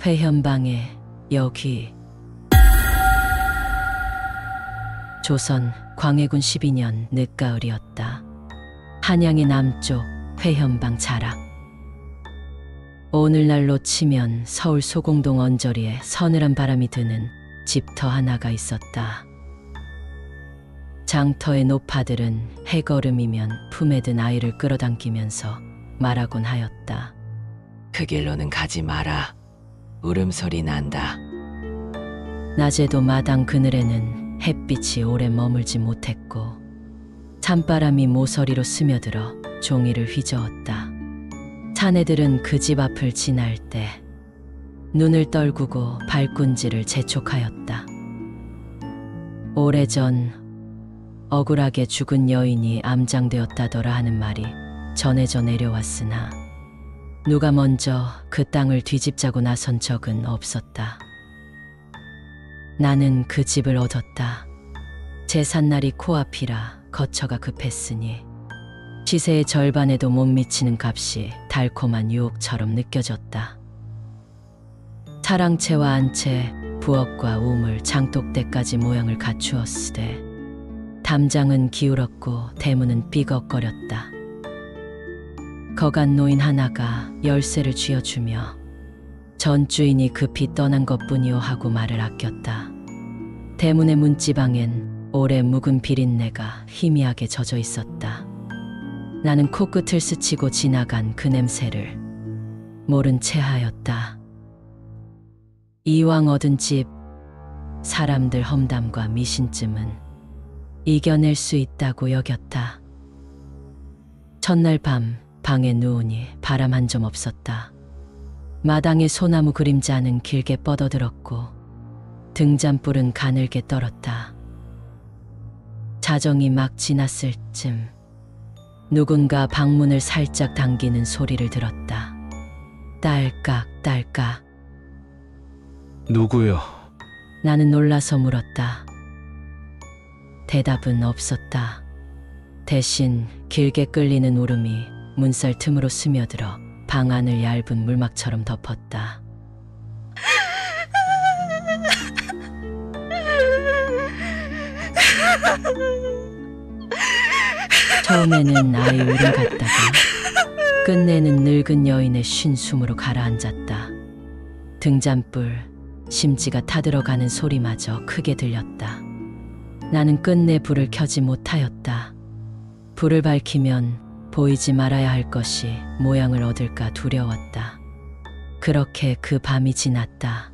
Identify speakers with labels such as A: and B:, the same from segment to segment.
A: 회현방에 여기. 조선 광해군 12년 늦가을이었다. 한양의 남쪽 회현방 자락. 오늘날로 치면 서울 소공동 언저리에 서늘한 바람이 드는 집터 하나가 있었다. 장터의 노파들은 해걸음이면 품에 든 아이를 끌어당기면서 말하곤 하였다.
B: 그 길로는 가지 마라. 울음소리 난다.
A: 낮에도 마당 그늘에는 햇빛이 오래 머물지 못했고 찬바람이 모서리로 스며들어 종이를 휘저었다. 사내들은 그 집 앞을 지날 때 눈을 떨구고 발꾼지를 재촉하였다. 오래전 억울하게 죽은 여인이 암장되었다더라 하는 말이 전해져 내려왔으나 누가 먼저 그 땅을 뒤집자고 나선 적은 없었다. 나는 그 집을 얻었다. 제삿날이 코앞이라 거처가 급했으니 시세의 절반에도 못 미치는 값이 달콤한 유혹처럼 느껴졌다. 사랑채와 안채, 부엌과 우물, 장독대까지 모양을 갖추었으되 담장은 기울었고 대문은 삐걱거렸다. 거간 노인 하나가 열쇠를 쥐어주며 전 주인이 급히 떠난 것뿐이오 하고 말을 아꼈다. 대문의 문지방엔 오래 묵은 비린내가 희미하게 젖어 있었다. 나는 코끝을 스치고 지나간 그 냄새를 모른 채 하였다. 이왕 얻은 집, 사람들 험담과 미신쯤은 이겨낼 수 있다고 여겼다. 첫날 밤 방에 누우니 바람 한 점 없었다. 마당에 소나무 그림자는 길게 뻗어들었고 등잔불은 가늘게 떨었다. 자정이 막 지났을 쯤 누군가 방문을 살짝 당기는 소리를 들었다. 딸깍 딸깍.
C: 누구요?
A: 나는 놀라서 물었다. 대답은 없었다. 대신 길게 끌리는 울음이 문살 틈으로 스며들어 방 안을 얇은 물막처럼 덮었다. 처음에는 아이 울음 같다가 끝내는 늙은 여인의 쉰 숨으로 가라앉았다. 등잔불, 심지가 타들어가는 소리마저 크게 들렸다. 나는 끝내 불을 켜지 못하였다. 불을 밝히면 보이지 말아야 할 것이 모양을 얻을까 두려웠다. 그렇게 그 밤이 지났다.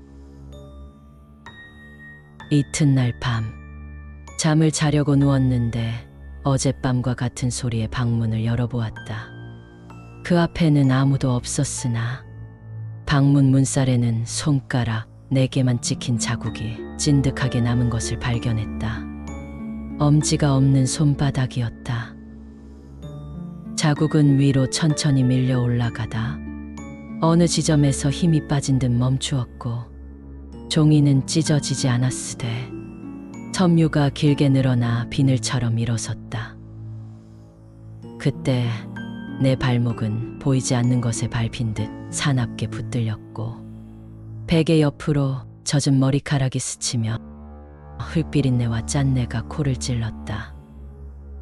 A: 이튿날 밤, 잠을 자려고 누웠는데 어젯밤과 같은 소리에 방문을 열어보았다. 그 앞에는 아무도 없었으나 방문 문살에는 손가락 4개만 찍힌 자국이 찐득하게 남은 것을 발견했다. 엄지가 없는 손바닥이었다. 자국은 위로 천천히 밀려 올라가다 어느 지점에서 힘이 빠진 듯 멈추었고 종이는 찢어지지 않았으되 섬유가 길게 늘어나 비늘처럼 일어섰다. 그때 내 발목은 보이지 않는 것에 밟힌 듯 사납게 붙들렸고 베개 옆으로 젖은 머리카락이 스치며 흙비린내와 짠내가 코를 찔렀다.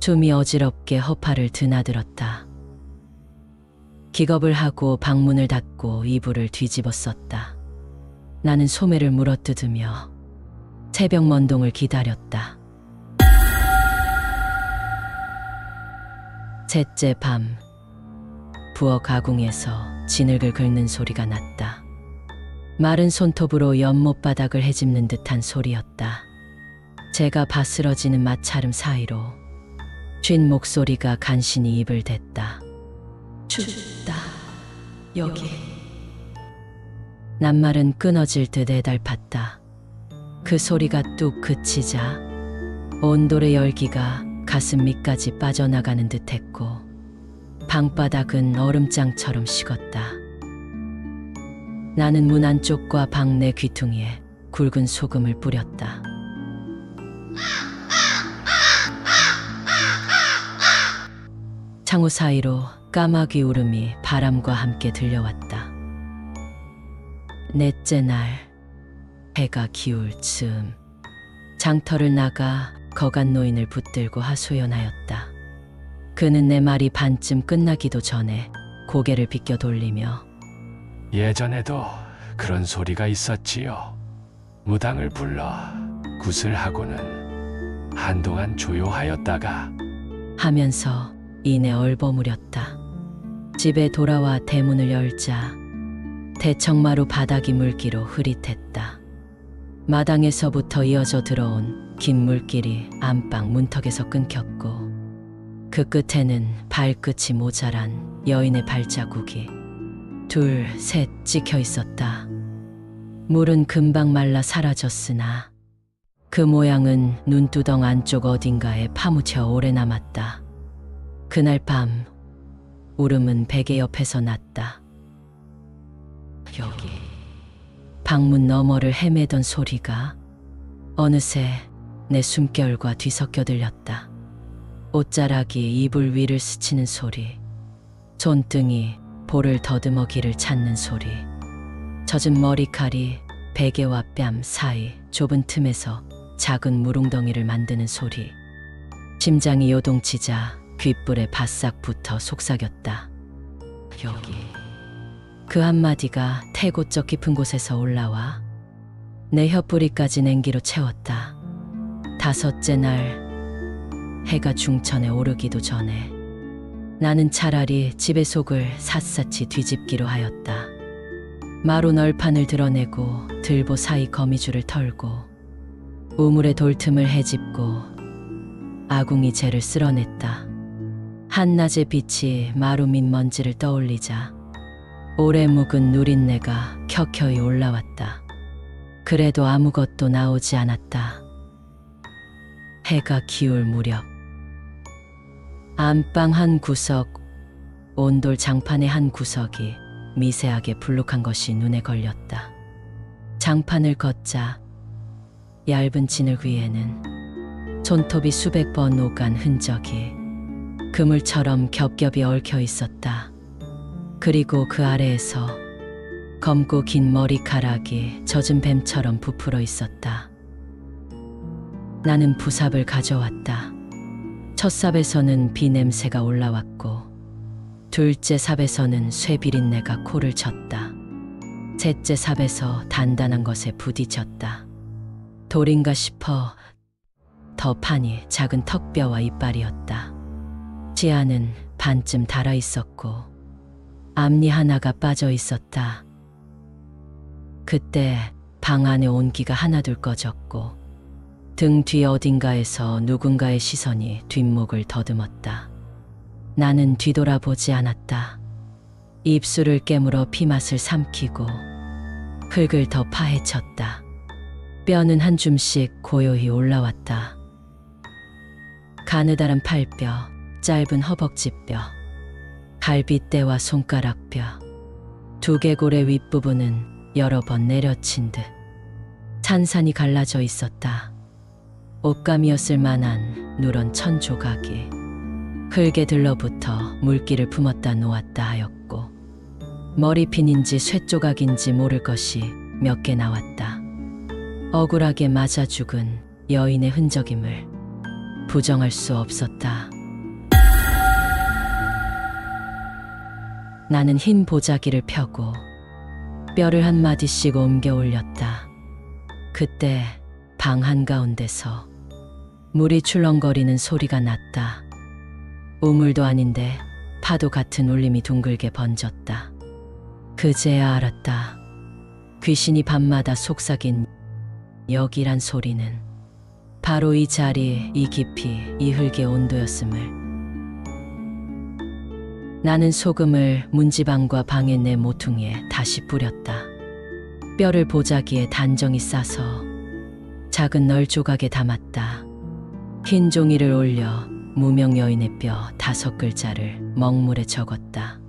A: 숨이 어지럽게 허파를 드나들었다. 기겁을 하고 방문을 닫고 이불을 뒤집어 썼다. 나는 소매를 물어뜯으며 새벽 먼동을 기다렸다. 셋째 밤, 부엌 가궁에서 진흙을 긁는 소리가 났다. 마른 손톱으로 연못바닥을 헤집는 듯한 소리였다. 제가 바스러지는 마찰음 사이로 쉰 목소리가 간신히 입을 댔다. 춥다, 여기. 낱말은 끊어질 듯 애달팠다. 그 소리가 뚝 그치자 온돌의 열기가 가슴 밑까지 빠져나가는 듯했고 방바닥은 얼음장처럼 식었다. 나는 문 안쪽과 방 내 귀퉁이에 굵은 소금을 뿌렸다. 창호 사이로 까마귀 울음이 바람과 함께 들려왔다. 넷째 날 해가 기울 즈음 장터를 나가 거간 노인을 붙들고 하소연하였다. 그는 내 말이 반쯤 끝나기도 전에 고개를 비껴 돌리며
C: 예전에도 그런 소리가 있었지요. 무당을 불러 굿을 하고는 한동안 조용하였다가
A: 하면서 이내 얼버무렸다. 집에 돌아와 대문을 열자 대청마루 바닥이 물기로 흐릿했다. 마당에서부터 이어져 들어온 긴 물길이 안방 문턱에서 끊겼고 그 끝에는 발끝이 모자란 여인의 발자국이 둘, 셋 찍혀 있었다. 물은 금방 말라 사라졌으나 그 모양은 눈두덩 안쪽 어딘가에 파묻혀 오래 남았다. 그날 밤 울음은 베개 옆에서 났다. 여기 방문 너머를 헤매던 소리가 어느새 내 숨결과 뒤섞여 들렸다. 옷자락이 이불 위를 스치는 소리, 손등이 볼을 더듬어 길을 찾는 소리, 젖은 머리칼이 베개와 뺨 사이 좁은 틈에서 작은 물웅덩이를 만드는 소리, 심장이 요동치자 귓불에 바싹 붙어 속삭였다. 여기. 그 한마디가 태고적 깊은 곳에서 올라와 내 혀뿌리까지 냉기로 채웠다. 다섯째 날 해가 중천에 오르기도 전에 나는 차라리 집의 속을 샅샅이 뒤집기로 하였다. 마루 널판을 드러내고 들보 사이 거미줄을 털고 우물의 돌틈을 헤집고 아궁이 재를 쓸어냈다. 한낮의 빛이 마루 밑 먼지를 떠올리자 오래 묵은 누린내가 켜켜이 올라왔다. 그래도 아무것도 나오지 않았다. 해가 기울 무렵 안방 한 구석, 온돌 장판의 한 구석이 미세하게 불룩한 것이 눈에 걸렸다. 장판을 걷자 얇은 진흙 위에는 손톱이 수백 번 오간 흔적이 그물처럼 겹겹이 얽혀 있었다. 그리고 그 아래에서 검고 긴 머리카락이 젖은 뱀처럼 부풀어 있었다. 나는 부삽을 가져왔다. 첫 삽에서는 비 냄새가 올라왔고 둘째 삽에서는 쇠 비린내가 코를 쳤다. 셋째 삽에서 단단한 것에 부딪혔다. 돌인가 싶어 더 파니 작은 턱뼈와 이빨이었다. 치아는 반쯤 닳아 있었고 앞니 하나가 빠져 있었다. 그때 방 안의 온기가 하나둘 꺼졌고 등 뒤 어딘가에서 누군가의 시선이 뒷목을 더듬었다. 나는 뒤돌아보지 않았다. 입술을 깨물어 피맛을 삼키고 흙을 더 파헤쳤다. 뼈는 한 줌씩 고요히 올라왔다. 가느다란 팔뼈, 짧은 허벅지뼈, 갈빗대와 손가락뼈, 두개골의 윗부분은 여러 번 내려친 듯 산산이 갈라져 있었다. 옷감이었을 만한 누런 천 조각이 흙에 들러붙어 물기를 품었다 놓았다 하였고 머리핀인지 쇳조각인지 모를 것이 몇 개 나왔다. 억울하게 맞아 죽은 여인의 흔적임을 부정할 수 없었다. 나는 흰 보자기를 펴고 뼈를 한 마디씩 옮겨 올렸다. 그때 방 한가운데서 물이 출렁거리는 소리가 났다. 우물도 아닌데 파도 같은 울림이 둥글게 번졌다. 그제야 알았다. 귀신이 밤마다 속삭인 여기란 소리는 바로 이 자리, 이 깊이, 이 흙의 온도였음을. 나는 소금을 문지방과 방의 내 모퉁이에 다시 뿌렸다. 뼈를 보자기에 단정히 싸서 작은 널 조각에 담았다. 흰 종이를 올려 무명 여인의 뼈 5글자를 먹물에 적었다.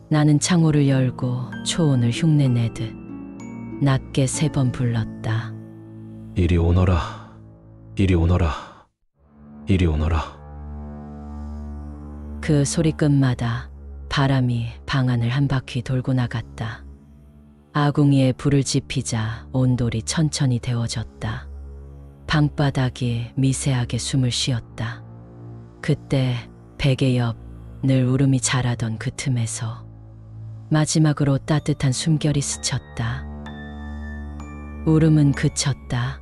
A: 나는 창호를 열고 초혼을 흉내내듯 낮게 3번 불렀다.
C: 이리 오너라, 이리 오너라, 이리 오너라.
A: 그 소리 끝마다 바람이 방 안을 한 바퀴 돌고 나갔다. 아궁이에 불을 지피자 온돌이 천천히 데워졌다. 방바닥이 미세하게 숨을 쉬었다. 그때 베개 옆 늘 울음이 자라던 그 틈에서 마지막으로 따뜻한 숨결이 스쳤다. 울음은 그쳤다.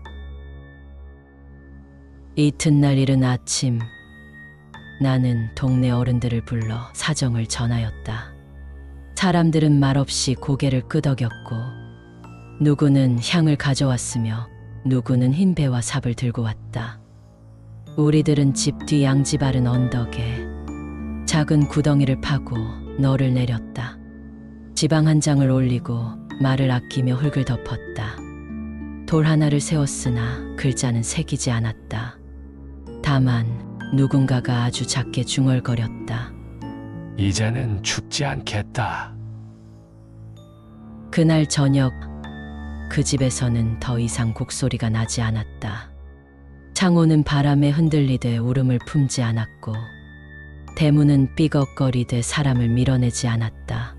A: 이튿날 이른 아침, 나는 동네 어른들을 불러 사정을 전하였다. 사람들은 말없이 고개를 끄덕였고, 누구는 향을 가져왔으며 누구는 흰 배와 삽을 들고 왔다. 우리들은 집 뒤 양지 바른 언덕에 작은 구덩이를 파고 너를 내렸다. 지방 한 장을 올리고 말을 아끼며 흙을 덮었다. 돌 하나를 세웠으나 글자는 새기지 않았다. 다만 누군가가 아주 작게 중얼거렸다.
C: 이제는 춥지 않겠다.
A: 그날 저녁 그 집에서는 더 이상 곡소리가 나지 않았다. 창호는 바람에 흔들리되 울음을 품지 않았고, 대문은 삐걱거리되 사람을 밀어내지 않았다.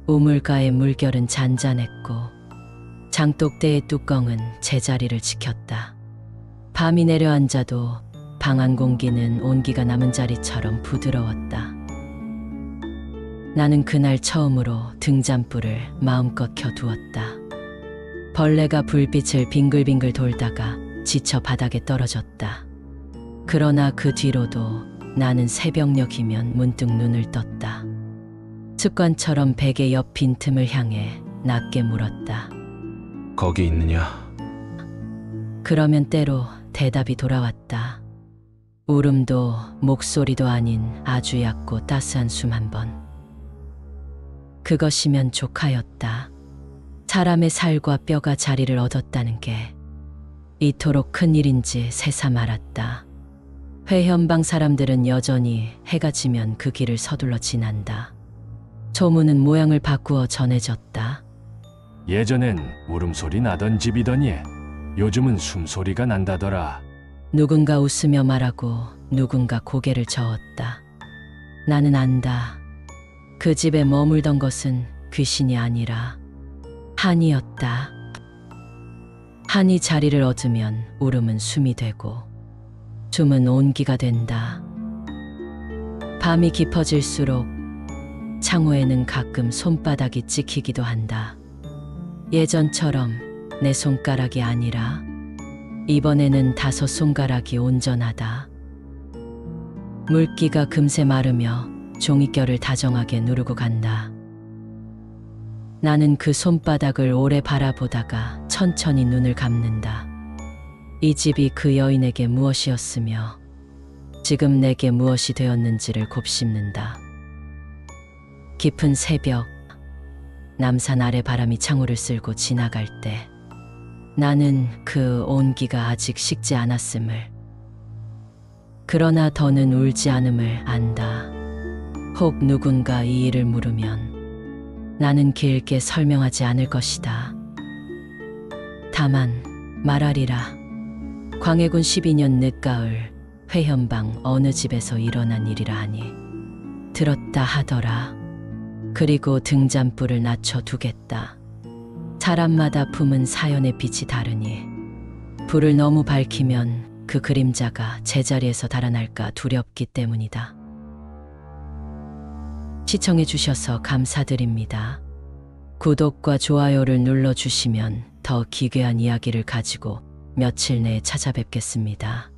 A: 우물가의 물결은 잔잔했고, 장독대의 뚜껑은 제자리를 지켰다. 밤이 내려앉아도 방 안 공기는 온기가 남은 자리처럼 부드러웠다. 나는 그날 처음으로 등잔불을 마음껏 켜두었다. 벌레가 불빛을 빙글빙글 돌다가 지쳐 바닥에 떨어졌다. 그러나 그 뒤로도 나는 새벽녘이면 문득 눈을 떴다. 습관처럼 베개 옆 빈틈을 향해 낮게 물었다.
C: 거기 있느냐?
A: 그러면 때로 대답이 돌아왔다. 울음도 목소리도 아닌 아주 얕고 따스한 숨 한 번. 그것이면 족하였다. 사람의 살과 뼈가 자리를 얻었다는 게 이토록 큰 일인지 새삼 알았다. 회현방 사람들은 여전히 해가 지면 그 길을 서둘러 지난다. 소문은 모양을 바꾸어 전해졌다.
C: 예전엔 울음소리 나던 집이더니 요즘은 숨소리가 난다더라.
A: 누군가 웃으며 말하고 누군가 고개를 저었다. 나는 안다. 그 집에 머물던 것은 귀신이 아니라 한이었다. 한이 자리를 얻으면 울음은 숨이 되고 숨은 온기가 된다. 밤이 깊어질수록 창호에는 가끔 손바닥이 찍히기도 한다. 예전처럼 내 손가락이 아니라 이번에는 5 손가락이 온전하다. 물기가 금세 마르며 종이결을 다정하게 누르고 간다. 나는 그 손바닥을 오래 바라보다가 천천히 눈을 감는다. 이 집이 그 여인에게 무엇이었으며 지금 내게 무엇이 되었는지를 곱씹는다. 깊은 새벽, 남산 아래 바람이 창호를 쓸고 지나갈 때 나는 그 온기가 아직 식지 않았음을, 그러나 더는 울지 않음을 안다. 혹 누군가 이 일을 물으면 나는 길게 설명하지 않을 것이다. 다만 말하리라. 광해군 12년 늦가을 회현방 어느 집에서 일어난 일이라 하니 들었다 하더라. 그리고 등잔불을 낮춰두겠다. 사람마다 품은 사연의 빛이 다르니 불을 너무 밝히면 그 그림자가 제자리에서 달아날까 두렵기 때문이다. 시청해 주셔서 감사드립니다. 구독과 좋아요를 눌러주시면 더 기괴한 이야기를 가지고 며칠 내에 찾아뵙겠습니다.